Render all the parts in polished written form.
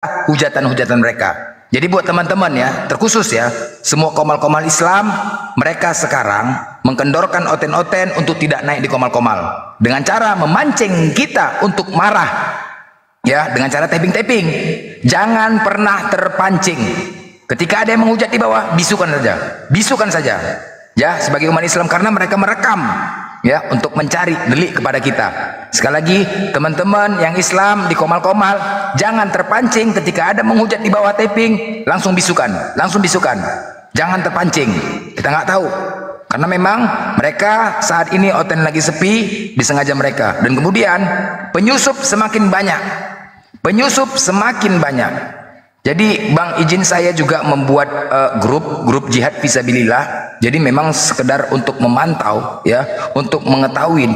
hujatan-hujatan mereka. Jadi buat teman-teman ya, terkhusus ya, semua komal-komal Islam, mereka sekarang mengkendorkan oten-oten untuk tidak naik di komal-komal dengan cara memancing kita untuk marah, ya, dengan cara tapping-tapping. Jangan pernah terpancing. Ketika ada yang menghujat di bawah, bisukan saja, ya, sebagai umat Islam, karena mereka merekam, ya, untuk mencari delik kepada kita. Sekali lagi, teman-teman yang Islam di komal-komal, jangan terpancing ketika ada menghujat di bawah tapping, langsung bisukan. Jangan terpancing. Kita nggak tahu, karena memang mereka saat ini oten lagi sepi, disengaja mereka. Dan kemudian penyusup semakin banyak. Jadi Bang, izin saya juga membuat grup jihad fisabilillah. Jadi memang sekedar untuk memantau, ya, untuk mengetahui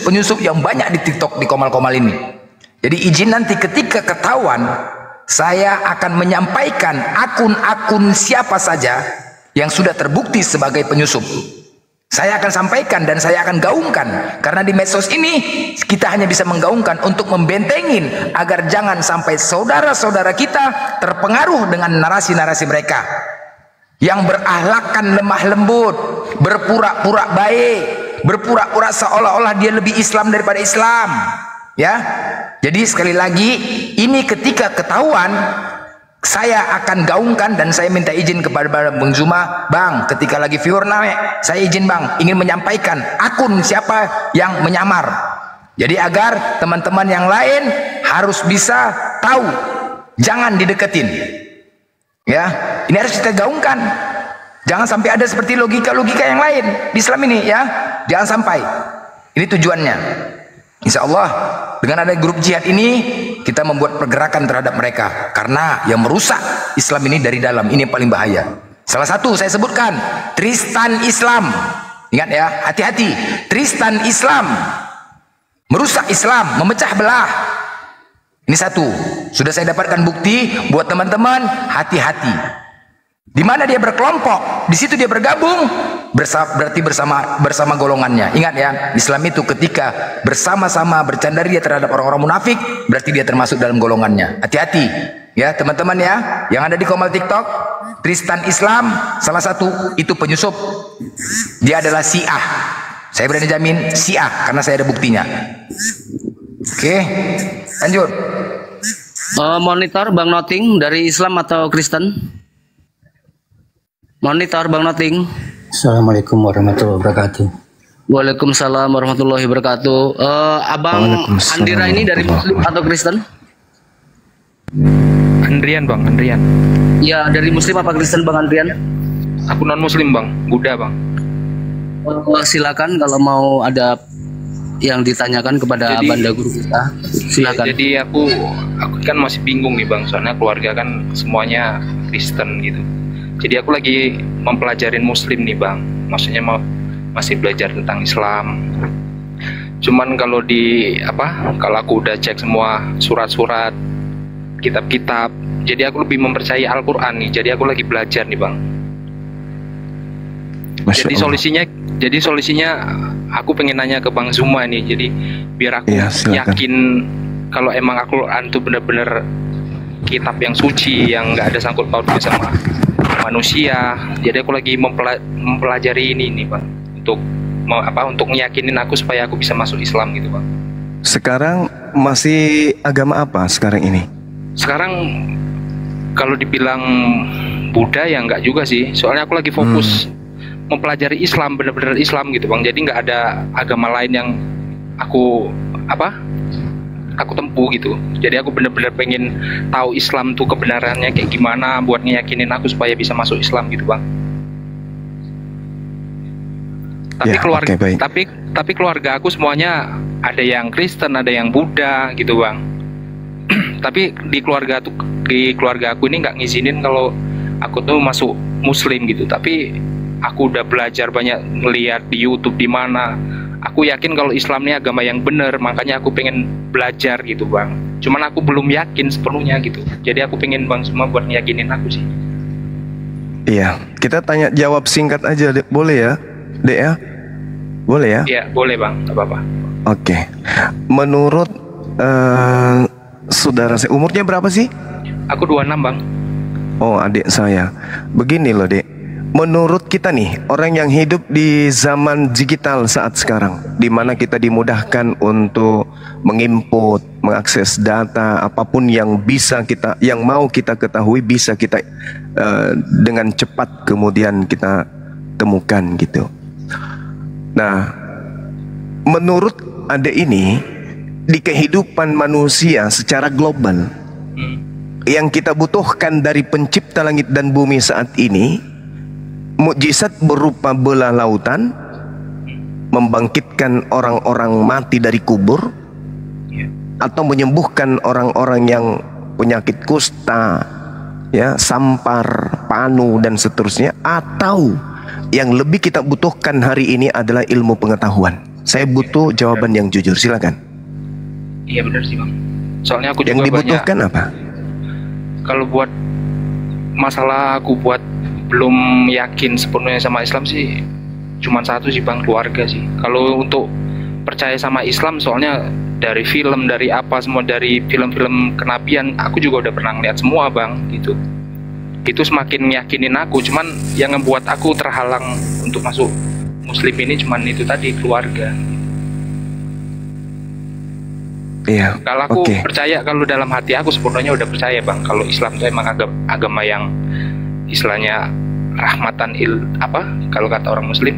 penyusup yang banyak di TikTok, di komal-komal ini. Jadi izin nanti ketika ketahuan, saya akan menyampaikan akun-akun siapa saja yang sudah terbukti sebagai penyusup. Saya akan sampaikan dan saya akan gaungkan, karena di medsos ini kita hanya bisa menggaungkan untuk membentengin agar jangan sampai saudara-saudara kita terpengaruh dengan narasi-narasi mereka yang berakhlakkan lemah lembut, berpura-pura baik, berpura-pura seolah-olah dia lebih Islam daripada Islam, ya. Jadi sekali lagi, ini ketika ketahuan, saya akan gaungkan dan saya minta izin kepada Bang Zuma, Bang, ketika lagi viewer naik, saya izin Bang, ingin menyampaikan akun siapa yang menyamar. Jadi agar teman-teman yang lain harus bisa tahu, jangan dideketin. Ya, ini harus kita gaungkan. Jangan sampai ada seperti logika-logika yang lain di Islam ini, ya. Jangan sampai. Ini tujuannya. Insya Allah dengan ada grup jihad ini kita membuat pergerakan terhadap mereka, karena yang merusak Islam ini dari dalam, ini yang paling bahaya. Salah satu saya sebutkan Tristan Islam. Ingat ya, hati-hati. Tristan Islam merusak Islam, memecah belah. Ini satu, sudah saya dapatkan bukti. Buat teman-teman, hati-hati. Di mana dia berkelompok, di situ dia bergabung, berarti bersama golongannya. Ingat ya, Islam itu ketika bersama-sama bercandaria terhadap orang-orang munafik, berarti dia termasuk dalam golongannya. Hati-hati ya teman-teman ya, yang ada di komal TikTok. Tristan Islam salah satu itu penyusup. Dia adalah Syiah. Saya berani jamin Syiah, karena saya ada buktinya. Oke, lanjut. Monitor Bang Noting dari Islam atau Kristen? Monitor Bang Noting. Assalamualaikum warahmatullahi wabarakatuh. Waalaikumsalam warahmatullahi wabarakatuh. Abang Andira ini dari Muslim atau Kristen? Andrian Bang, Andrian. Ya, dari Muslim apa Kristen Bang Andrian? Aku non Muslim Bang, Buddha Bang. Silakan kalau mau ada yang ditanyakan kepada Banda Guru kita. Silakan. Jadi aku kan masih bingung nih Bang, soalnya keluarga kan semuanya Kristen gitu. Jadi aku lagi mempelajarin Muslim nih Bang, maksudnya masih belajar tentang Islam. Cuman kalau kalau aku udah cek semua surat-surat, kitab-kitab, jadi aku lebih mempercayai Al-Quran nih. Jadi aku lagi belajar nih Bang. Jadi solusinya aku pengen nanya ke Bang Zuma nih. Jadi biar aku yakin kalau emang Al-Quran itu bener-bener kitab yang suci, yang nggak ada sangkut pautnya sama manusia. Jadi aku lagi mempelajari ini nih Bang, untuk meyakinin aku supaya aku bisa masuk Islam gitu Bang. Sekarang masih agama apa sekarang ini? Sekarang kalau dibilang Buddha ya enggak juga sih, soalnya aku lagi fokus mempelajari Islam, bener-bener Islam gitu Bang. Jadi nggak ada agama lain yang aku tempuh gitu. Jadi aku bener-bener pengen tahu Islam tuh kebenarannya kayak gimana, buat ngeyakinin aku supaya bisa masuk Islam gitu Bang. Tapi tapi keluarga aku semuanya ada yang Kristen, ada yang Buddha gitu Bang. Tapi di keluarga aku ini nggak ngizinin kalau aku tuh masuk Muslim gitu. Tapi aku udah belajar banyak, ngeliat di YouTube di mana. Aku yakin kalau Islam ini agama yang benar, makanya aku pengen belajar gitu Bang. Cuman aku belum yakin sepenuhnya gitu. Jadi aku pengen Bang semua buat ngeyakinin aku sih. Iya, kita tanya jawab singkat aja, boleh ya, Dek ya? Boleh ya? Iya, boleh Bang, gak apa-apa. Oke. Menurut saudara saya, umurnya berapa sih? Aku 26 bang. Oh, adik saya. Begini loh, Dek. Menurut kita nih, orang yang hidup di zaman digital saat sekarang, di mana kita dimudahkan untuk menginput, mengakses data, apapun yang bisa kita, yang mau kita ketahui bisa kita dengan cepat kemudian kita temukan gitu. Nah, menurut adik ini, di kehidupan manusia secara global, yang kita butuhkan dari pencipta langit dan bumi saat ini, mukjizat berupa bola lautan, membangkitkan orang-orang mati dari kubur, atau menyembuhkan orang-orang yang penyakit kusta, ya, sampar, panu dan seterusnya, atau yang lebih kita butuhkan hari ini adalah ilmu pengetahuan. Saya butuh jawaban yang jujur, silakan. Iya benar sih bang. Soalnya aku yang juga dibutuhkan banyak, apa? kalau buat masalah aku buat belum yakin sepenuhnya sama Islam sih, cuman satu sih bang, keluarga sih. Kalau untuk percaya sama Islam, soalnya dari film, dari apa semua, dari film-film kenabian, aku juga udah pernah lihat semua bang, gitu. Itu semakin yakinin aku. Cuman yang membuat aku terhalang untuk masuk Muslim ini cuman itu tadi, keluarga. Iya. Kalau aku percaya, kalau dalam hati aku sepenuhnya udah percaya bang, kalau Islam itu emang agama yang istilahnya rahmatan kalau kata orang Muslim,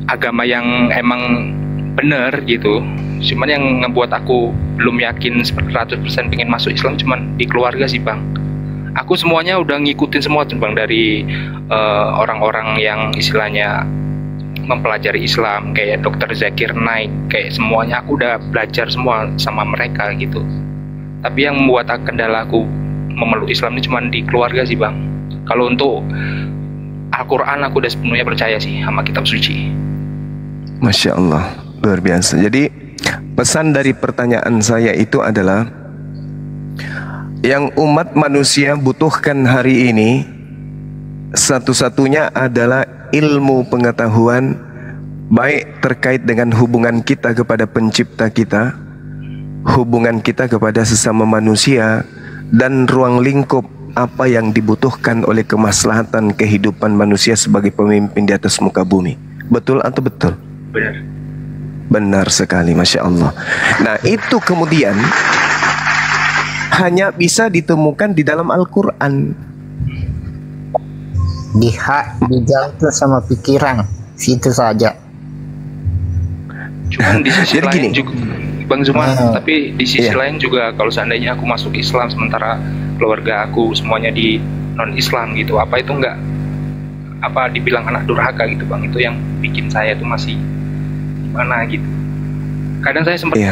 agama yang emang bener gitu. Cuman yang ngebuat aku belum yakin 100% pengen masuk Islam cuman di keluarga sih bang. Aku semuanya udah ngikutin semua tuh bang, dari orang-orang yang istilahnya mempelajari Islam kayak Dr. Zakir Naik, kayak semuanya aku udah belajar semua sama mereka gitu. Tapi yang membuat kendala aku memeluk Islam ini cuma di keluarga sih bang. Kalau untuk Al-Quran aku udah sepenuhnya percaya sih sama kitab suci. Masya Allah, luar biasa. Jadi pesan dari pertanyaan saya itu adalah, yang umat manusia butuhkan hari ini satu-satunya adalah ilmu pengetahuan, baik terkait dengan hubungan kita kepada pencipta kita, hubungan kita kepada sesama manusia, dan ruang lingkup apa yang dibutuhkan oleh kemaslahatan kehidupan manusia sebagai pemimpin di atas muka bumi. Betul atau betul? Benar. Benar sekali, Masya Allah. Nah, itu kemudian hanya bisa ditemukan di dalam Al-Quran. Digantung sama pikiran, situ saja. Cuman di sisi lain juga Bang Zuman, tapi di sisi Iya. lain juga kalau seandainya aku masuk Islam sementara keluarga aku semuanya di non Islam gitu, apa itu enggak dibilang anak durhaka gitu bang? Itu yang bikin saya tuh masih gimana gitu. Kadang saya sempat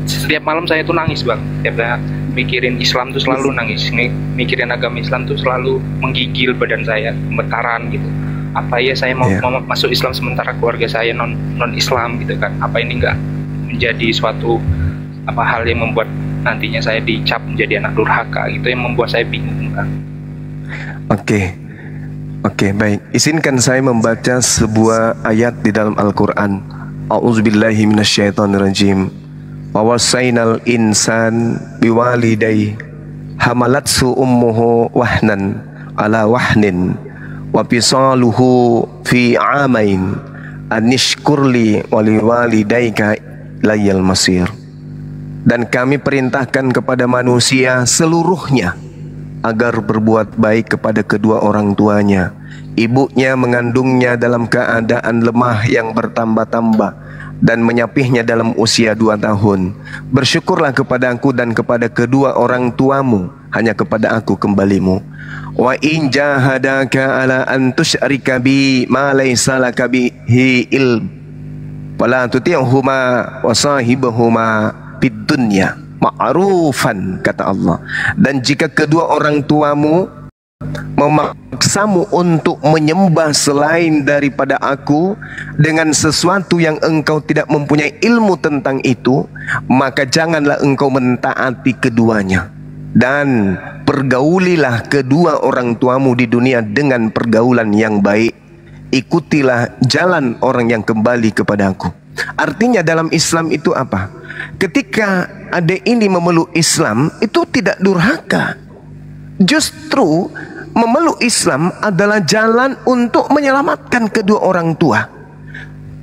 setiap malam saya tuh nangis bang, setiap saya mikirin Islam tuh selalu nangis, mikirin agama Islam tuh selalu menggigil badan saya, gemetaran gitu. Apa ya saya mau masuk Islam sementara keluarga saya non Islam gitu kan? Apa ini enggak menjadi suatu hal yang membuat nantinya saya dicap menjadi anak durhaka gitu, yang membuat saya bingung kan? Oke, baik. Izinkan saya membaca sebuah ayat di dalam Al-Quran. A'udzubillahi minasyaitonirrajim. Wa wasainal insan biwalidayhi hamalatsu ummuhu wahnan ala wahnin wa fisaluhu fi amain anishkurli waliwalidayka layal masir. Dan kami perintahkan kepada manusia seluruhnya agar berbuat baik kepada kedua orang tuanya. Ibunya mengandungnya dalam keadaan lemah yang bertambah-tambah dan menyapihnya dalam usia 2 tahun. Bersyukurlah kepada aku dan kepada kedua orang tuamu, hanya kepada aku kembalimu. Wa in jahadaka ala an tusyrika bi ma laysa laka bihi ilm fala tuti'huma wa sahibuhuma fid dunya ma'rufan, kata Allah. Dan jika kedua orang tuamu memaksamu untuk menyembah selain daripada aku dengan sesuatu yang engkau tidak mempunyai ilmu tentang itu, maka janganlah engkau mentaati keduanya. Dan pergaulilah kedua orang tuamu di dunia dengan pergaulan yang baik. Ikutilah jalan orang yang kembali kepada aku. Artinya dalam Islam itu apa? ketika adik ini memeluk Islam itu tidak durhaka. Justru memeluk Islam adalah jalan untuk menyelamatkan kedua orang tua.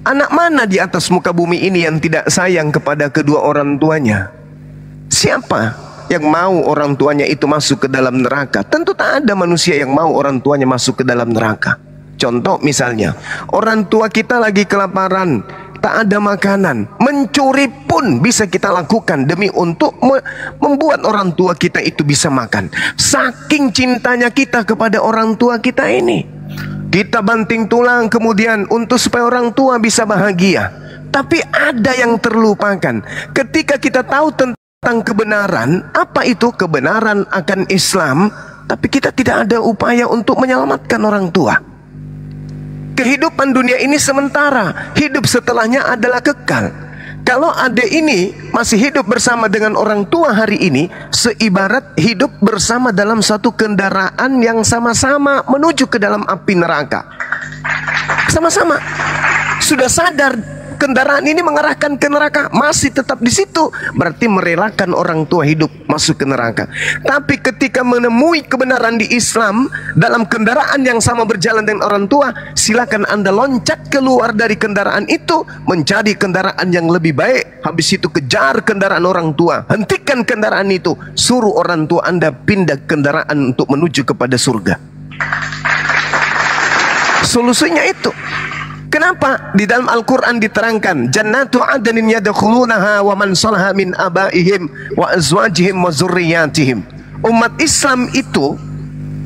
Anak mana di atas muka bumi ini yang tidak sayang kepada kedua orang tuanya? Siapa yang mau orang tuanya itu masuk ke dalam neraka? Tentu tak ada manusia yang mau orang tuanya masuk ke dalam neraka. Contoh misalnya, orang tua kita lagi kelaparan, tak ada makanan, mencuri pun bisa kita lakukan demi untuk membuat orang tua kita itu bisa makan. Saking cintanya kita kepada orang tua kita ini, kita banting tulang kemudian untuk supaya orang tua bisa bahagia. Tapi ada yang terlupakan. Ketika kita tahu tentang kebenaran, apa itu kebenaran akan Islam, tapi kita tidak ada upaya untuk menyelamatkan orang tua. Kehidupan dunia ini sementara, hidup setelahnya adalah kekal. Kalau adik ini masih hidup bersama dengan orang tua hari ini, seibarat hidup bersama dalam satu kendaraan yang sama-sama menuju ke dalam api neraka. Sama-sama sudah sadar kendaraan ini mengarahkan ke neraka, masih tetap di situ, berarti merelakan orang tua hidup masuk ke neraka. Tapi ketika menemui kebenaran di Islam dalam kendaraan yang sama berjalan dengan orang tua, silakan Anda loncat keluar dari kendaraan itu menjadi kendaraan yang lebih baik. Habis itu kejar kendaraan orang tua, hentikan kendaraan itu, suruh orang tua Anda pindah kendaraan untuk menuju kepada surga. Solusinya itu. Kenapa? Di dalam Al-Quran diterangkan, Jannatu adnin yadkhulunaha wa man salaha min abaihim wa azwajihim wa zurriyatihim. Umat Islam itu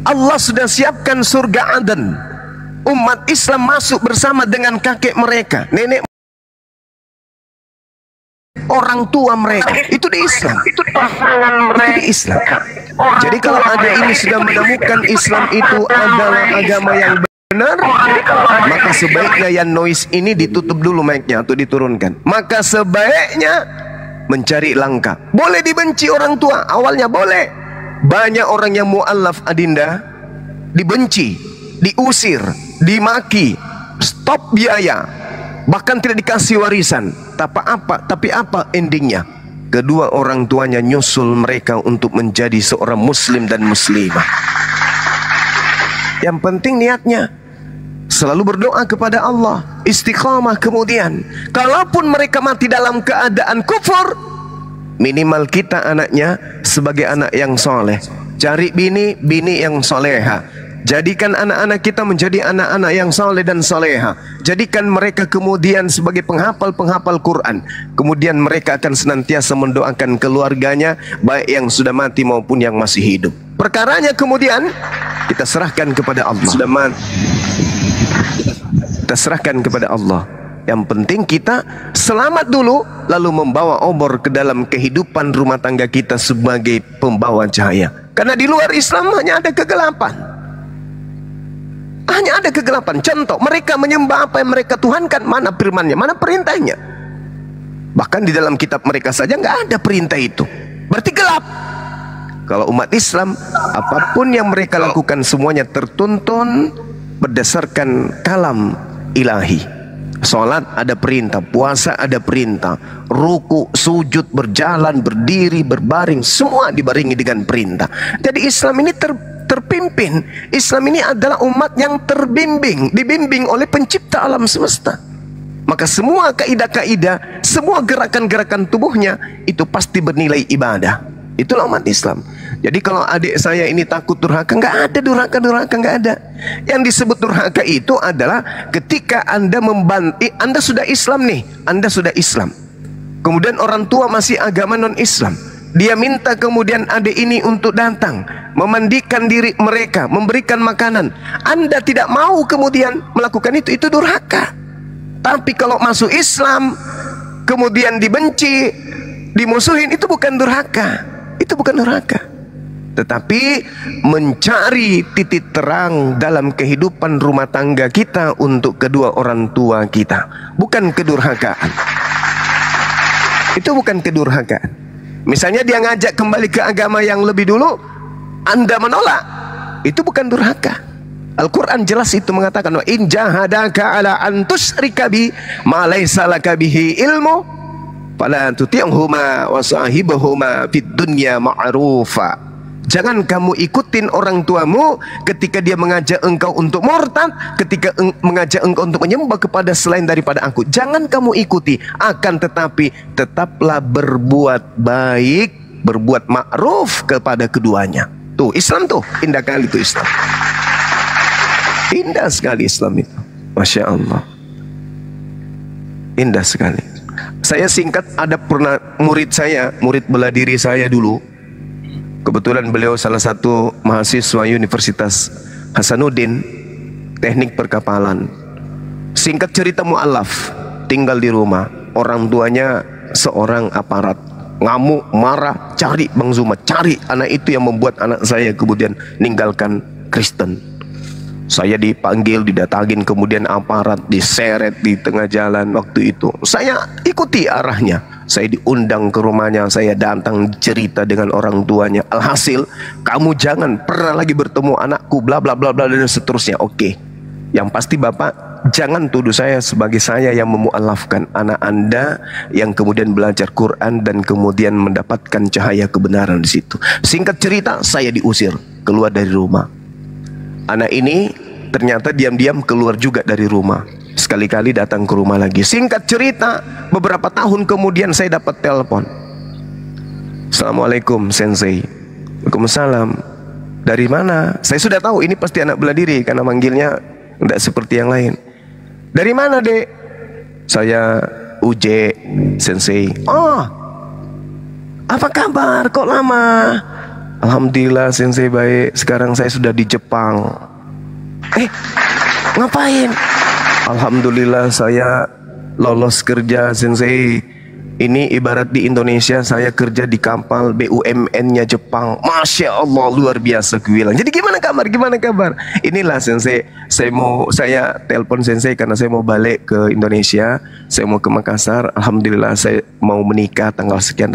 Allah sudah siapkan surga Aden. Umat Islam masuk bersama dengan kakek mereka, nenek, orang tua mereka. Itu di Islam. Itu di Islam. Jadi kalau ada ini sudah menemukan Islam itu adalah agama yang benar, maka sebaiknya yang noise ini ditutup dulu mic-nya atau diturunkan. Maka sebaiknya mencari langkah. Boleh dibenci orang tua, awalnya boleh. Banyak orang yang mu'allaf Adinda dibenci, diusir, dimaki, stop biaya, bahkan tidak dikasih warisan. Tapi apa endingnya? Kedua orang tuanya nyusul mereka untuk menjadi seorang muslim dan muslimah. Yang penting niatnya selalu berdoa kepada Allah, istiqamah. Kemudian kalaupun mereka mati dalam keadaan kufur, minimal kita anaknya sebagai anak yang soleh. Cari bini yang soleha. Jadikan anak-anak kita menjadi anak-anak yang soleh dan soleha. Jadikan mereka kemudian sebagai penghafal-penghafal Quran. Kemudian mereka akan senantiasa mendoakan keluarganya, baik yang sudah mati maupun yang masih hidup. Perkaranya kemudian kita serahkan kepada Allah. Sudah mati, kita serahkan kepada Allah. Yang penting kita selamat dulu, lalu membawa obor ke dalam kehidupan rumah tangga kita sebagai pembawa cahaya. Karena di luar Islam hanya ada kegelapan. Hanya ada kegelapan. Contoh, mereka menyembah apa yang mereka tuhankan. Mana firmannya, mana perintahnya. Bahkan di dalam kitab mereka saja nggak ada perintah itu. Berarti gelap. Kalau umat Islam, apapun yang mereka lakukan semuanya tertuntun berdasarkan kalam ilahi. Salat ada perintah, puasa ada perintah, ruku, sujud, berjalan, berdiri, berbaring, semua dibarengi dengan perintah. Jadi Islam ini terpimpin. Islam ini adalah umat yang terbimbing, dibimbing oleh pencipta alam semesta. Maka semua kaidah-kaidah, semua gerakan-gerakan tubuhnya itu pasti bernilai ibadah. Itulah umat Islam. Jadi kalau adik saya ini takut durhaka, nggak ada durhaka, nggak ada. Yang disebut durhaka itu adalah ketika Anda membanti, Anda sudah Islam nih, Anda sudah Islam. Kemudian orang tua masih agama non-Islam. Dia minta kemudian adik ini untuk datang, memandikan diri mereka, memberikan makanan. Anda tidak mau kemudian melakukan itu durhaka. Tapi kalau masuk Islam, kemudian dibenci, dimusuhin, itu bukan durhaka. Itu bukan durhaka, tetapi mencari titik terang dalam kehidupan rumah tangga kita untuk kedua orang tua kita. Bukan kedurhakaan. Itu bukan kedurhakaan. Misalnya dia ngajak kembali ke agama yang lebih dulu, Anda menolak, itu bukan durhaka. Al-Quran jelas itu mengatakan, in jahadaka ala an tusyrika bi ma laysa laka bihi ilmu Fala tuti'huma wa sahibhuma fid dunya ma'rufa. Jangan kamu ikutin orang tuamu ketika dia mengajak engkau untuk murtad, ketika mengajak engkau untuk menyembah kepada selain daripada aku. Jangan kamu ikuti, akan tetapi tetaplah berbuat baik, berbuat ma'ruf kepada keduanya. Tuh, Islam tuh, indah kali tuh Islam. Indah sekali Islam itu. Masya Allah. Indah sekali. Saya singkat, ada pernah murid saya, murid bela diri saya dulu. Kebetulan beliau salah satu mahasiswa Universitas Hasanuddin, teknik perkapalan. Singkat cerita, mu'alaf, tinggal di rumah. Orang tuanya seorang aparat. Ngamuk, marah, cari Bang Zuma, cari. Anak itu yang membuat anak saya kemudian ninggalkan Kristen. Saya dipanggil, didatangin, kemudian aparat diseret di tengah jalan waktu itu. Saya ikuti arahnya. Saya diundang ke rumahnya, saya datang cerita dengan orang tuanya. Alhasil, kamu jangan pernah lagi bertemu anakku, bla bla bla bla dan seterusnya. Oke. Yang pasti Bapak, jangan tuduh saya sebagai saya yang memualafkan anak Anda yang kemudian belajar Quran dan kemudian mendapatkan cahaya kebenaran di situ. Singkat cerita, saya diusir keluar dari rumah. Anak ini ternyata diam-diam keluar juga dari rumah. Sekali-kali datang ke rumah lagi. Singkat cerita, beberapa tahun kemudian saya dapat telepon. Assalamualaikum Sensei. Waalaikumsalam. Dari mana? Saya sudah tahu ini pasti anak bela diri karena manggilnya tidak seperti yang lain. Dari mana, Dek? Saya Uje Sensei. Oh, apa kabar? Kok lama? Alhamdulillah Sensei baik. Sekarang saya sudah di Jepang. Ngapain? Alhamdulillah saya lolos kerja Sensei. Ini ibarat di Indonesia saya kerja di kapal BUMN-nya Jepang. Masya Allah, luar biasa gue bilang. Jadi gimana kabar? Gimana kabar? Inilah Sensei, saya telepon Sensei karena saya mau balik ke Indonesia. Saya mau ke Makassar. Alhamdulillah saya mau menikah tanggal sekian.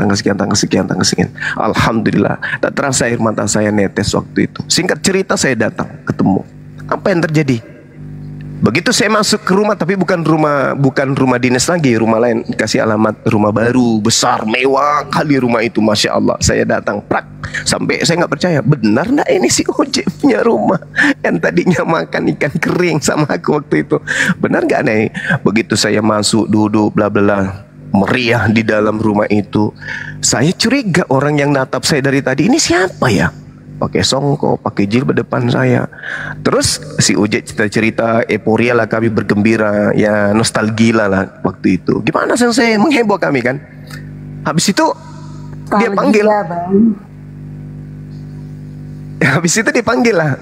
Alhamdulillah. Tak terasa air mata saya netes waktu itu. Singkat cerita, saya datang ketemu. Apa yang terjadi? Begitu saya masuk ke rumah, tapi bukan rumah dinas lagi, rumah lain. Kasih alamat rumah baru, besar, mewah kali rumah itu, masya Allah. Saya datang, prak, sampai saya nggak percaya, benar nggak ini si Ojek punya rumah yang tadinya makan ikan kering sama aku waktu itu? Benar nggak nih? Begitu saya masuk, duduk, bla bla, meriah di dalam rumah itu. Saya curiga orang yang natap saya dari tadi ini siapa ya? Pakai songkok, pakai jilbab depan saya. Terus si Ujek cerita euforia lah, kami bergembira, ya nostalgia lah waktu itu. Gimana Sensei, mengheboh kami kan. Habis itu dia panggil, habis itu dipanggil lah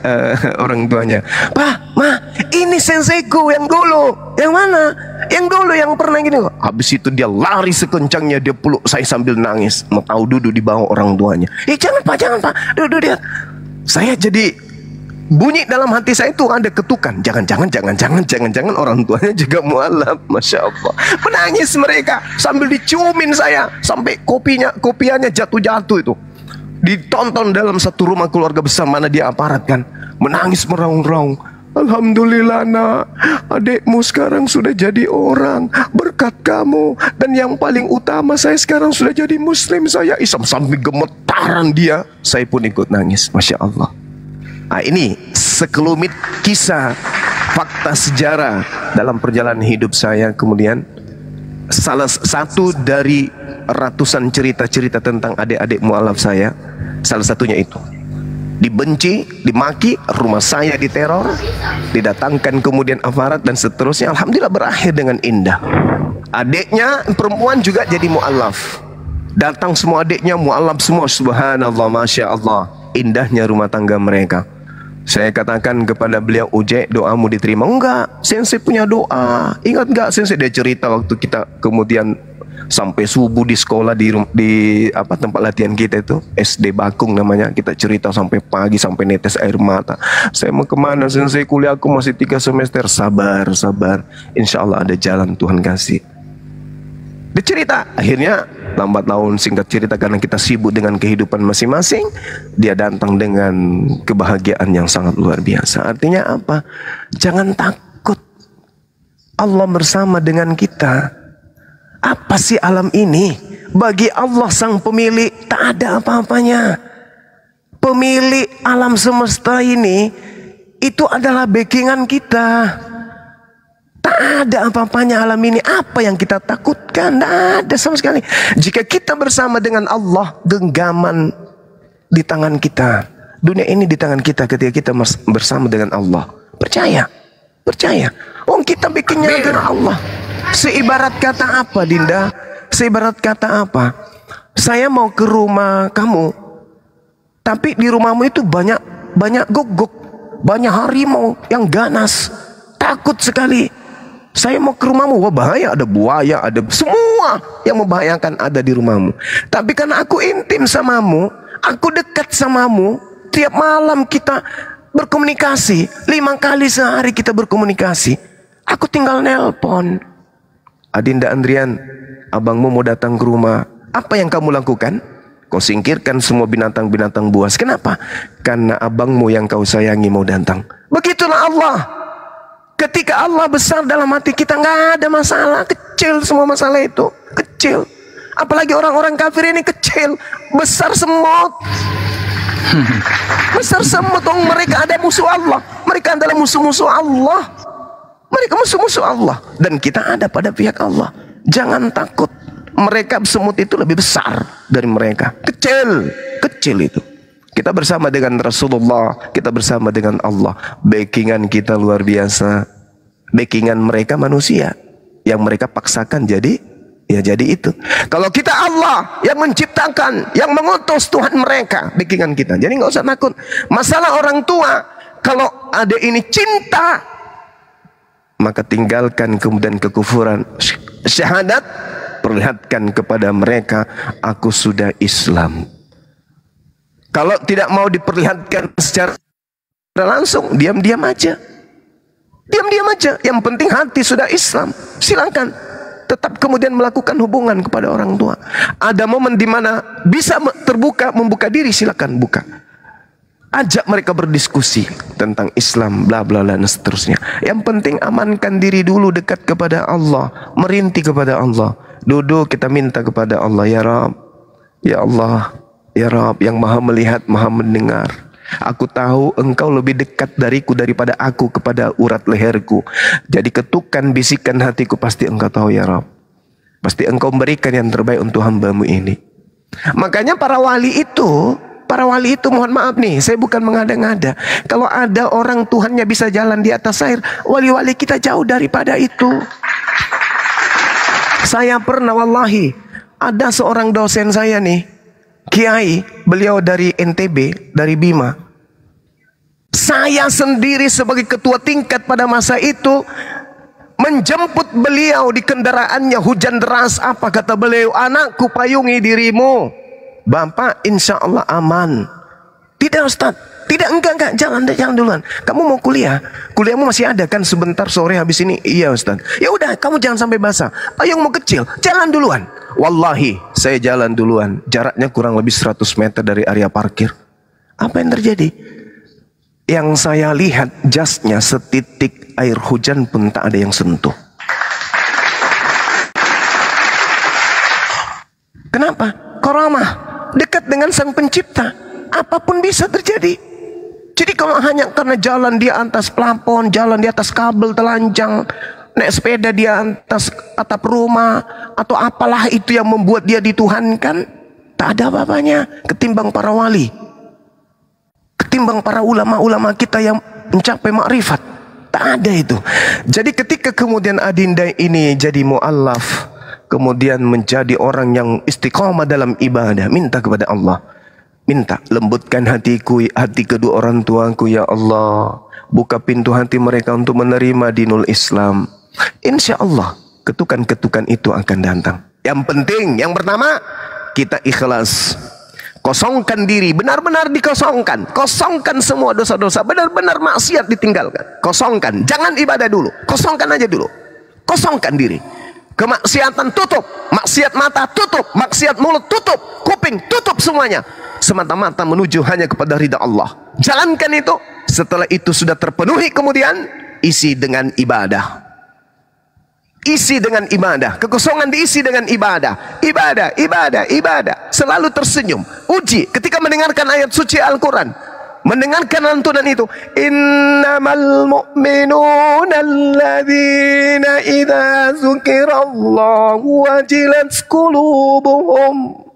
orang tuanya. Pak, Ma, ini Senseiku yang dulu. Yang mana? Yang dulu yang pernah gini. Habis itu dia lari sekencangnya, dia peluk saya sambil nangis. Mau tahu duduk di bawah orang tuanya. Jangan Pak, duduk dia. Saya jadi bunyi dalam hati saya itu ada ketukan. Jangan orang tuanya juga mualaf. Masya Allah. Menangis mereka sambil diciumin saya sampai kopiahnya jatuh itu. Ditonton dalam satu rumah keluarga besar, mana dia aparat kan, menangis meraung-raung. Alhamdulillah nak, adikmu sekarang sudah jadi orang berkat kamu. Dan yang paling utama, saya sekarang sudah jadi muslim. Saya Islam. Sampai gemetaran dia, saya pun ikut nangis. Masya Allah. Nah, ini sekelumit kisah fakta sejarah dalam perjalanan hidup saya. Kemudian salah satu dari ratusan cerita-cerita tentang adik-adik mualaf saya, salah satunya itu. Dibenci, dimaki, rumah saya diteror, didatangkan kemudian aparat dan seterusnya. Alhamdulillah berakhir dengan indah. Adiknya perempuan juga jadi mualaf. Datang semua adiknya mualaf semua. Subhanallah, masya Allah. Indahnya rumah tangga mereka. Saya katakan kepada beliau, Ujek, doamu diterima. Enggak, Sensei punya doa. Ingat enggak Sensei, dia cerita waktu kita kemudian sampai subuh di sekolah di tempat latihan kita itu, SD Bakung namanya. Kita cerita sampai pagi, sampai netes air mata. Saya mau kemana Sensei, kuliah aku masih 3 semester. Sabar. Insya Allah ada jalan, Tuhan kasih. Dia cerita, akhirnya lambat laun singkat cerita, karena kita sibuk dengan kehidupan masing-masing, dia datang dengan kebahagiaan yang sangat luar biasa. Artinya apa? Jangan takut, Allah bersama dengan kita. Apa sih alam ini? Bagi Allah sang pemilik tak ada apa-apanya. Pemilik alam semesta ini itu adalah backingan kita. Tak ada apa-apanya alam ini. Apa yang kita takutkan? Tak ada sama sekali. Jika kita bersama dengan Allah, genggaman di tangan kita. Dunia ini di tangan kita ketika kita bersama dengan Allah. Percaya. Percaya. Oh, kita bikinnya dengan Allah. Seibarat kata apa, Dinda? Seibarat kata apa? Saya mau ke rumah kamu, tapi di rumahmu itu banyak gogok, banyak harimau yang ganas. Takut sekali. Saya mau ke rumahmu, wah bahaya, ada buaya, ada semua yang membahayakan ada di rumahmu. Tapi karena aku intim samamu, aku dekat samamu, tiap malam kita berkomunikasi, 5 kali sehari kita berkomunikasi. Aku tinggal nelpon. Adinda Andrian, abangmu mau datang ke rumah. Apa yang kamu lakukan? Kau singkirkan semua binatang-binatang buas. Kenapa? Karena abangmu yang kau sayangi mau datang. Begitulah Allah. Ketika Allah besar dalam hati kita, nggak ada masalah. Kecil semua masalah itu. Kecil. Apalagi orang-orang kafir ini kecil. Besar semut. Besar semut. Mereka ada musuh Allah. Mereka adalah musuh-musuh Allah. Mereka musuh-musuh Allah. Dan kita ada pada pihak Allah. Jangan takut. Mereka semut itu lebih besar dari mereka. Kecil. Kecil itu. Kita bersama dengan Rasulullah. Kita bersama dengan Allah. Backingan kita luar biasa. Backingan mereka manusia. Yang mereka paksakan jadi itu. Kalau kita Allah yang menciptakan, yang mengutus Tuhan mereka. Backingan kita. Jadi nggak usah takut. Masalah orang tua. Kalau ada ini cinta, maka tinggalkan kemudian kekufuran. Syahadat, perlihatkan kepada mereka, aku sudah Islam. Kalau tidak mau diperlihatkan secara langsung, diam-diam aja. Diam-diam aja. Yang penting hati sudah Islam. Silakan. Tetap kemudian melakukan hubungan kepada orang tua. Ada momen di mana bisa terbuka, membuka diri, silakan buka. Ajak mereka berdiskusi tentang Islam, bla bla bla, dan seterusnya. Yang penting amankan diri dulu, dekat kepada Allah, merintih kepada Allah. Duduk kita minta kepada Allah, ya Rabb, ya Allah, ya Rabb yang maha melihat, maha mendengar. Aku tahu engkau lebih dekat dariku daripada aku kepada urat leherku. Jadi ketukan bisikan hatiku, pasti engkau tahu ya Rabb. Pasti engkau memberikan yang terbaik untuk hambamu ini. Makanya para wali itu mohon maaf nih, saya bukan mengada-ngada. Kalau ada orang Tuhannya bisa jalan di atas air, wali-wali kita jauh daripada itu. Saya pernah wallahi, ada seorang dosen saya nih, kiai, beliau dari NTB, dari Bima. Saya sendiri sebagai ketua tingkat pada masa itu menjemput beliau di kendaraannya, hujan deras. Apa kata beliau? Anakku, payungi dirimu. Bapak insya Allah aman. Tidak Ustaz. Tidak, enggak, jangan duluan. Kamu mau kuliah? Kuliahmu masih ada kan sebentar sore habis ini? Iya Ustaz. Ya udah, kamu jangan sampai basah. Payungmu kecil, jalan duluan. Wallahi, saya jalan duluan. Jaraknya kurang lebih 100 meter dari area parkir. Apa yang terjadi? Yang saya lihat jasnya setitik air hujan pun tak ada yang sentuh. Kenapa? Karamah. Dekat dengan sang pencipta, apapun bisa terjadi. Jadi kalau hanya karena jalan di atas plafon, jalan di atas kabel telanjang, naik sepeda di atas atap rumah, atau apalah itu yang membuat dia dituhankan, tak ada apa-apanya ketimbang para wali, ketimbang para ulama-ulama kita yang mencapai makrifat. Tak ada itu. Jadi ketika kemudian adinda ini jadi mu'allaf, kemudian menjadi orang yang istiqamah dalam ibadah, minta kepada Allah. Minta, lembutkan hatiku, hati kedua orang tuaku ya Allah. Buka pintu hati mereka untuk menerima dinul Islam. Insya Allah, ketukan-ketukan itu akan datang. Yang penting, yang pertama, kita ikhlas. Kosongkan diri, benar-benar dikosongkan. Kosongkan semua dosa-dosa, benar-benar maksiat ditinggalkan. Kosongkan, jangan ibadah dulu. Kosongkan aja dulu. Kosongkan diri. Kemaksiatan tutup, maksiat mata tutup, maksiat mulut tutup, kuping tutup semuanya. Semata-mata menuju hanya kepada ridha Allah. Jalankan itu. Setelah itu sudah terpenuhi, kemudian isi dengan ibadah. isi dengan ibadah, kekosongan diisi dengan ibadah, ibadah, selalu tersenyum. Uji ketika mendengarkan ayat suci Al-Quran, mendengarkan lantunan itu, innamal mu'minuna alladzina idza dzukirallahu wajilat qulubuhum.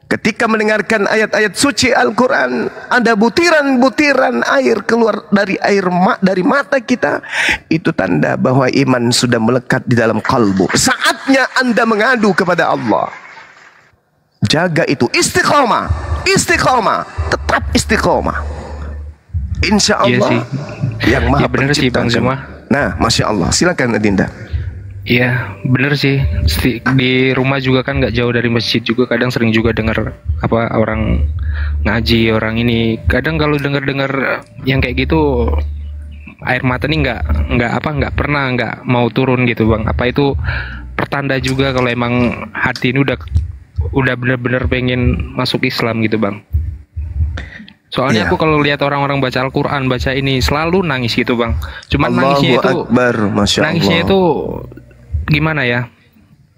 Ketika mendengarkan ayat-ayat suci Al-Quran, ada butiran-butiran air keluar dari mata kita. Itu tanda bahwa iman sudah melekat di dalam kalbu. Saatnya Anda mengadu kepada Allah. Jaga itu, istiqomah, tetap istiqomah. Insya Allah, yang Maha Pencipta. Nah, Masya Allah, silakan Adinda. Iya, bener sih. Di rumah juga kan nggak jauh dari masjid juga. Kadang sering juga dengar apa orang ngaji, orang ini. Kadang kalau dengar yang kayak gitu, air mata nih nggak pernah nggak mau turun gitu bang. Apa itu pertanda juga kalau emang hati ini udah bener-bener pengen masuk Islam gitu bang. Soalnya aku kalau lihat orang-orang baca Al-Quran, baca ini selalu nangis gitu bang. Cuman nangisnya itu, nangisnya itu gimana ya?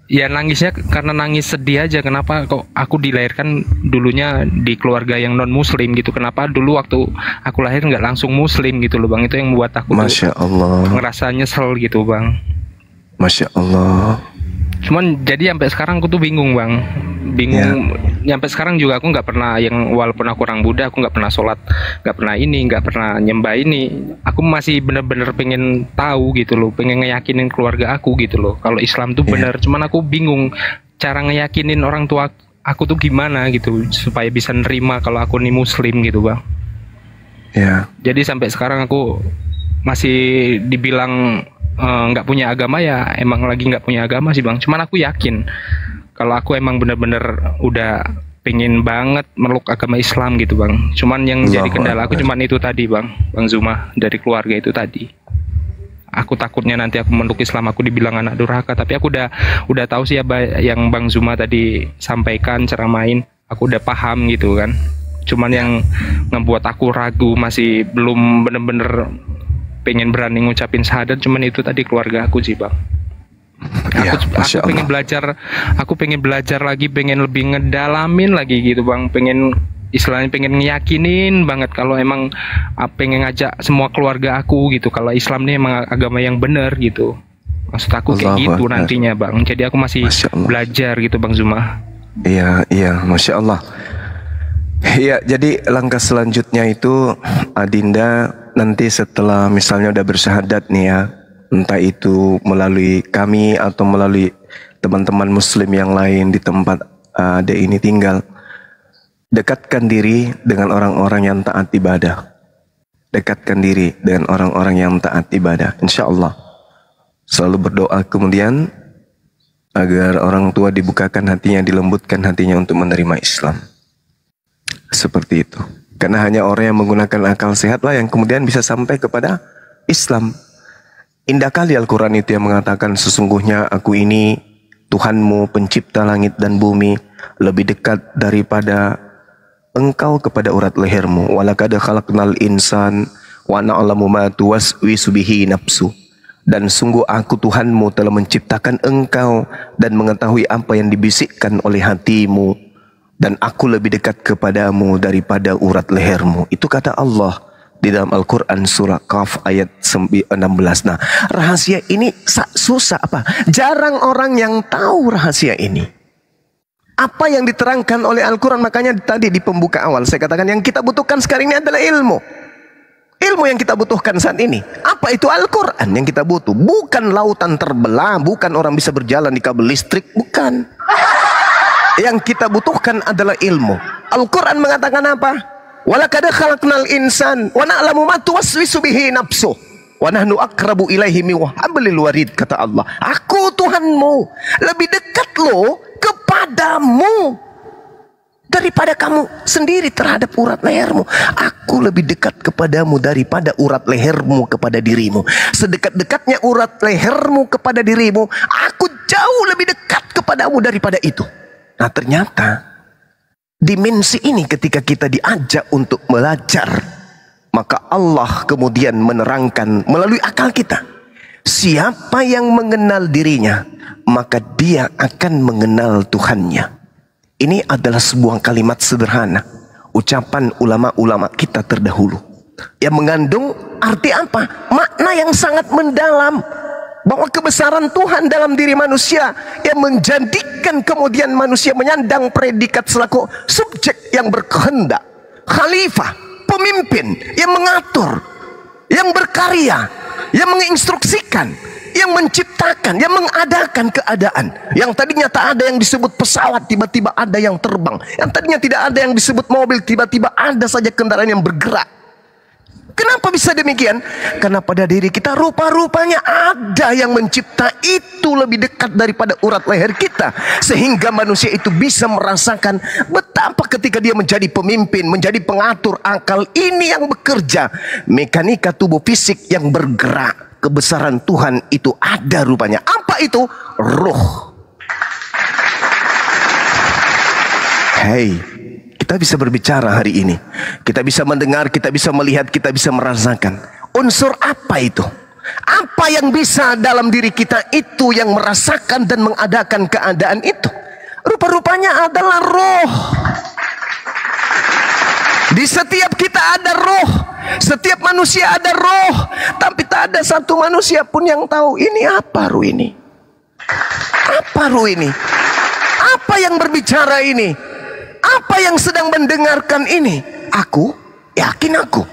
Ya nangisnya karena nangis sedih aja. Kenapa kok aku dilahirkan dulunya di keluarga yang non muslim gitu? Kenapa dulu waktu aku lahir nggak langsung muslim gitu loh bang? Itu yang membuat aku Masya Allah ngerasa nyesel gitu bang. Masya Allah. Cuman jadi sampai sekarang aku tuh bingung bang. Bingung. Sampai sekarang juga aku nggak pernah, yang walaupun aku orang Buddha, aku nggak pernah sholat, nggak pernah ini, nggak pernah nyembah ini. Aku masih bener-bener pengen tahu gitu loh, pengen ngeyakinin keluarga aku gitu loh kalau Islam tuh bener. Cuman aku bingung cara ngeyakinin orang tua aku tuh gimana gitu supaya bisa nerima kalau aku nih muslim gitu bang. Jadi sampai sekarang aku masih dibilang nggak punya agama, ya emang lagi nggak punya agama sih bang. Cuman aku yakin kalau aku emang bener-bener udah pengen banget meluk agama Islam gitu bang. Cuman yang jadi kendala aku cuman itu tadi bang Zuma, dari keluarga itu tadi. Aku takutnya nanti aku meluk Islam aku dibilang anak durhaka. Tapi aku udah tahu sih yang Bang Zuma tadi sampaikan, ceramain, aku udah paham gitu kan. Cuman yang ngebuat aku ragu, masih belum bener-bener pengen berani ngucapin syahadat, cuman itu tadi keluarga aku sih bang. Aku pengen belajar lagi, pengen lebih ngedalamin lagi gitu bang, pengen ngeyakinin banget kalau emang pengen ngajak semua keluarga aku gitu kalau Islam ini emang agama yang benar gitu. Maksud aku kayak gitu nantinya bang. Jadi aku masih belajar gitu bang Zuma. Iya, Masya Allah. Iya, jadi langkah selanjutnya itu Adinda nanti setelah misalnya udah bersyahadat nih ya, entah itu melalui kami atau melalui teman-teman muslim yang lain di tempat Ade ini tinggal, dekatkan diri dengan orang-orang yang taat ibadah. Dekatkan diri dengan orang-orang yang taat ibadah. Insya Allah selalu berdoa kemudian agar orang tua dibukakan hatinya, dilembutkan hatinya untuk menerima Islam. Seperti itu. Karena hanya orang yang menggunakan akal sehatlah yang kemudian bisa sampai kepada Islam. Indah kali Al-Quran itu yang mengatakan, sesungguhnya aku ini Tuhanmu pencipta langit dan bumi, lebih dekat daripada engkau kepada urat lehermu. Walaqad khalaqnal insan wa na'lamu ma tuwaswisu bihi nafsu. Dan sungguh aku Tuhanmu telah menciptakan engkau dan mengetahui apa yang dibisikkan oleh hatimu. Dan aku lebih dekat kepadamu daripada urat lehermu. Itu kata Allah di dalam Al-Quran surah Qaf ayat 16. Nah, rahasia ini susah apa? Jarang orang yang tahu rahasia ini. Apa yang diterangkan oleh Al-Quran, makanya tadi di pembuka awal saya katakan yang kita butuhkan sekarang ini adalah ilmu. Ilmu yang kita butuhkan saat ini. Apa itu Al-Quran yang kita butuh? Bukan lautan terbelah, bukan orang bisa berjalan di kabel listrik, bukan. Yang kita butuhkan adalah ilmu. Al-Quran mengatakan apa? Walaqad khalaqnal insan wa na'lamu ma tuwaswisu bihi nafsuh wa nahnu aqrabu ilaihi min hablil warid, kata Allah. Aku Tuhanmu lebih dekat loh kepadamu daripada kamu sendiri terhadap urat lehermu. Aku lebih dekat kepadamu daripada urat lehermu kepada dirimu. Sedekat-dekatnya urat lehermu kepada dirimu, aku jauh lebih dekat kepadamu daripada itu. Nah, ternyata dimensi ini ketika kita diajak untuk belajar, maka Allah kemudian menerangkan melalui akal kita. Siapa yang mengenal dirinya, maka dia akan mengenal Tuhannya. Ini adalah sebuah kalimat sederhana, ucapan ulama-ulama kita terdahulu, yang mengandung arti apa? Makna yang sangat mendalam, bahwa kebesaran Tuhan dalam diri manusia yang menjadikan kemudian manusia menyandang predikat selaku subjek yang berkehendak, khalifah, pemimpin yang mengatur, yang berkarya, yang menginstruksikan, yang menciptakan, yang mengadakan keadaan. Yang tadinya tak ada yang disebut pesawat, tiba-tiba ada yang terbang. Yang tadinya tidak ada yang disebut mobil, tiba-tiba ada saja kendaraan yang bergerak. Kenapa bisa demikian? Karena pada diri kita rupa-rupanya ada yang mencipta itu lebih dekat daripada urat leher kita, sehingga manusia itu bisa merasakan betapa ketika dia menjadi pemimpin, menjadi pengatur, akal ini yang bekerja, mekanika tubuh fisik yang bergerak, kebesaran Tuhan itu ada rupanya. Apa itu? Ruh. Hei, kita bisa berbicara hari ini, kita bisa mendengar, kita bisa melihat, kita bisa merasakan. Unsur apa itu? Apa yang bisa dalam diri kita itu yang merasakan dan mengadakan keadaan itu? Rupa-rupanya adalah roh. Di setiap kita ada roh, setiap manusia ada roh, tapi tak ada satu manusia pun yang tahu ini apa roh ini. Apa roh ini? Apa yang berbicara ini? Apa yang sedang mendengarkan ini? Aku? Yakin aku?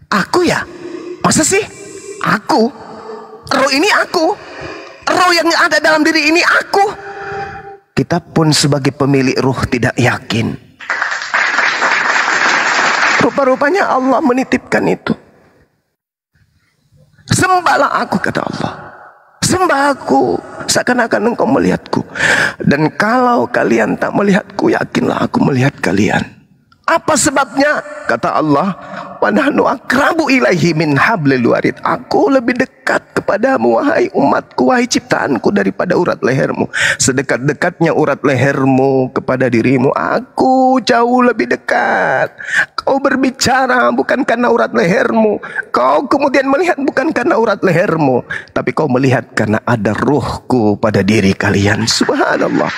Aku ya? Masa sih? Aku? Roh ini aku? Roh yang ada dalam diri ini aku? Kita pun sebagai pemilik roh tidak yakin. Rupa-rupanya Allah menitipkan itu. Sembahlah aku, kata Allah. Sembah aku seakan-akan engkau melihatku. Dan kalau kalian tak melihatku, yakinlah aku melihat kalian. Apa sebabnya? Kata Allah, wa nahnu akrabu ilaihi min hablil warid. Aku lebih dekat kepadamu, wahai umatku, wahai ciptaanku, daripada urat lehermu. Sedekat-dekatnya urat lehermu kepada dirimu, aku jauh lebih dekat. Kau berbicara bukan karena urat lehermu, kau kemudian melihat bukan karena urat lehermu, tapi kau melihat karena ada ruhku pada diri kalian. Subhanallah.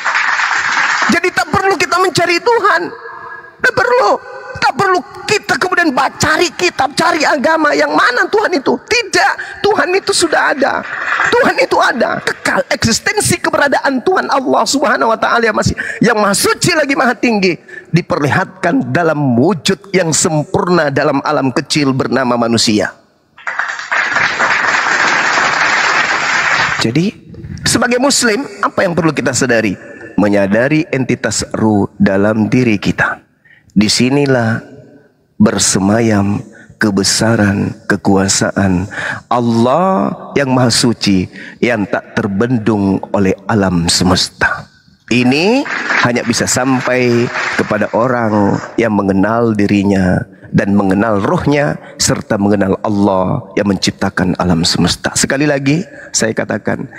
Jadi tak perlu kita mencari Tuhan. Tak perlu kita kemudian cari kitab, cari agama yang mana Tuhan itu. Tidak, Tuhan itu sudah ada. Tuhan itu ada, kekal. Eksistensi keberadaan Tuhan Allah Subhanahu wa taala yang maha suci lagi maha tinggi diperlihatkan dalam wujud yang sempurna dalam alam kecil bernama manusia. Jadi sebagai muslim, apa yang perlu kita sadari? Menyadari entitas ruh dalam diri kita. Disinilah bersemayam kebesaran, kekuasaan Allah yang maha suci, yang tak terbendung oleh alam semesta. Ini hanya bisa sampai kepada orang yang mengenal dirinya dan mengenal rohnya, serta mengenal Allah yang menciptakan alam semesta. Sekali lagi saya katakan,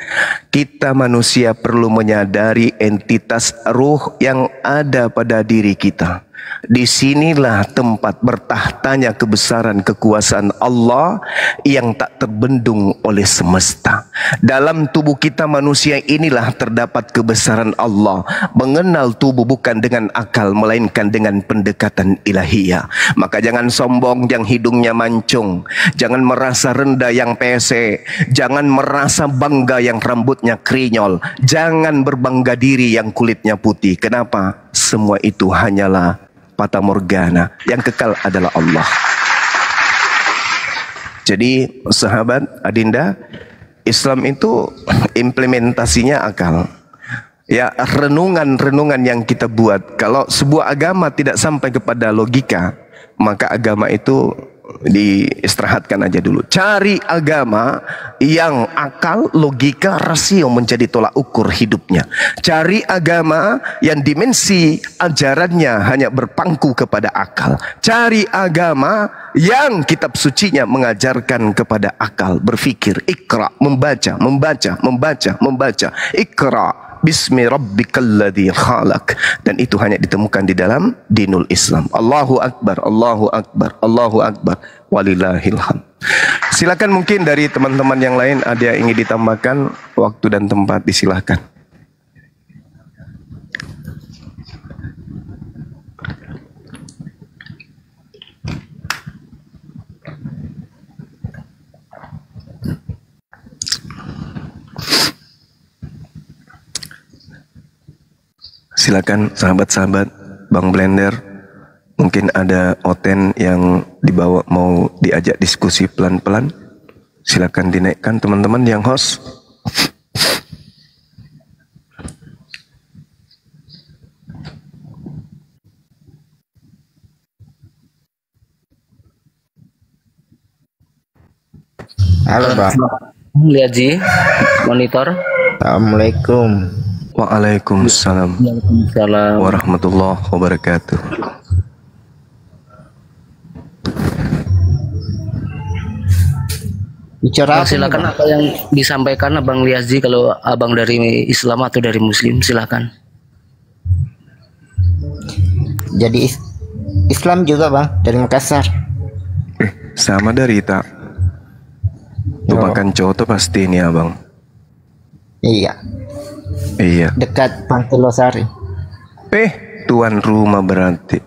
kita manusia perlu menyadari entitas ruh yang ada pada diri kita. Disinilah tempat bertahtanya kebesaran kekuasaan Allah yang tak terbendung oleh semesta. Dalam tubuh kita manusia inilah terdapat kebesaran Allah. Mengenal tubuh bukan dengan akal, melainkan dengan pendekatan ilahiyah. Maka jangan sombong yang hidungnya mancung, jangan merasa rendah yang pesek, jangan merasa bangga yang rambutnya krinyol, jangan berbangga diri yang kulitnya putih. Kenapa? Semua itu hanyalah fata morgana, yang kekal adalah Allah. Jadi sahabat Adinda, Islam itu implementasinya akal. Ya, renungan-renungan yang kita buat. Kalau sebuah agama tidak sampai kepada logika, maka agama itu diistirahatkan aja dulu. Cari agama yang akal, logika, rasio menjadi tolak ukur hidupnya. Cari agama yang dimensi ajarannya hanya berpangku kepada akal. Cari agama yang kitab sucinya mengajarkan kepada akal berfikir. Iqra, membaca, membaca, membaca, membaca. Iqra bismi rabbikal ladzi khalaq. Dan itu hanya ditemukan di dalam dinul Islam. Allahu akbar, Allahu akbar, Allahu akbar, walillahil hamd. Silakan mungkin dari teman-teman yang lain ada yang ingin ditambahkan, waktu dan tempat disilahkan. Silakan sahabat-sahabat Bang Blender, mungkin ada Oten yang dibawa mau diajak diskusi pelan-pelan. Silakan dinaikkan teman-teman yang host. Halo Bang. Lihat Ji, monitor. Assalamualaikum. Waalaikumsalam Waalaikumsalam. warahmatullahi wabarakatuh. Bicara Bang, silakan apa yang disampaikan Abang Liazi, kalau abang dari Islam atau dari Muslim, silakan. Jadi Islam juga Bang, dari Makassar. Sama dari tak. Tuh makan coto pasti ini abang. Iya, Iya. dekat Pantai Losari. Tuan rumah berarti.